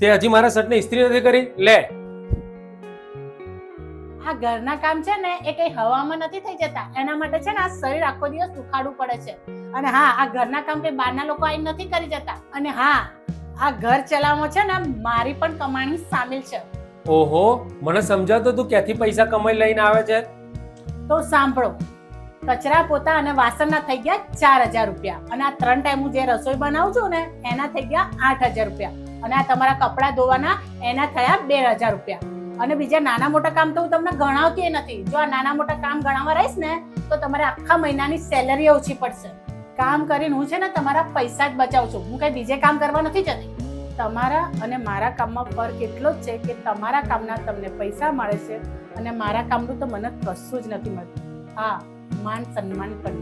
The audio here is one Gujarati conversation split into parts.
તે હજી મારા શર્ટને ઇસ્ત્રી નથી કરી. લે આ ઘરના કામ છે ને એ કઈ હવામાં નથી થઈ જતા. એના માટે છે ને આ શરીર આખો દિવસ દુખાડવું પડે છે. અને હા, આ ઘરના કામ કઈ બહારના લોકો આવીને નથી કરી જતા. અને હા, આ ઘર ચલાવવામાં છે ને મારી પણ કમાણી સામેલ છે. ઓહો, મને સમજાતો તું ક્યાંથી પૈસા કમાઈ લઈને આવે છે. તો સાંભળો, કચરા પોતા અને વાસણના થઈ ગયા 4,000 રૂપિયા, અને આ 3 ટાઈમ હું જે રસોઈ બનાવું છું ને એના થઈ ગયા 8,000 રૂપિયા, અને આ તમારા કપડા ધોવાના એના થયા 2,000 રૂપિયા. અને બીજા નાના મોટા કામ તો હું તમને ગણાવતી નથી. જો આ નાના મોટા કામ ગણાવવા રહીશ ને તો તમારે આખા મહિનાની સેલરી ઓછી પડશે. કામ કરીને હું છે ને તમારા પૈસા જ બચાવું છું. હું કઈ બીજે કામ કરવા નથી જતી. તમારા અને મારા કામમાં ફરક એટલો જ છે કે તમારા કામના તમને પૈસા મળે છે અને મારા કામનું તો મને કશું જ નથી મળતું. હા, માન સન્માન પણ.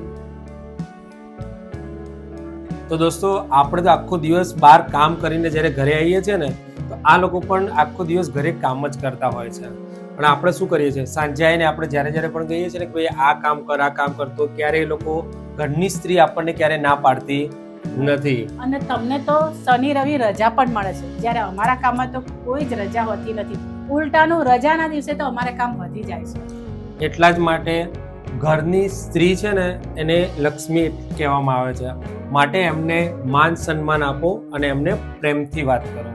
તો દોસ્તો, આપણે તો આખો દિવસ બહાર કામ કરીને જ્યારે ઘરે આવીએ છીએ ને તો આ લોકો પણ આખો દિવસ ઘરે કામ જ કરતા હોય છે. પણ આપણે શું કરીએ છીએ, સાંજે આવીને આપણે જ્યારે પણ કહીએ છીએ ને કે ભાઈ આ કામ કર, આ કામ કર, તો ક્યારે એ લોકો ઘરની સ્ત્રી આપણને ક્યારે ના પાડતી નથી. અને તમને તો શનિ રવિ રજા પણ મળે છે, જ્યારે અમારા કામમાં તો કોઈ જ રજા હોતી નથી. ઉલટાનું રજાના દિવસે તો અમારે કામ વધી જાય છે. એટલા જ માટે ઘરની સ્ત્રી છે ને એને લક્ષ્મી કહેવામાં આવે છે. માટે એમને માન સન્માન આપો અને એમને પ્રેમથી વાત કરો.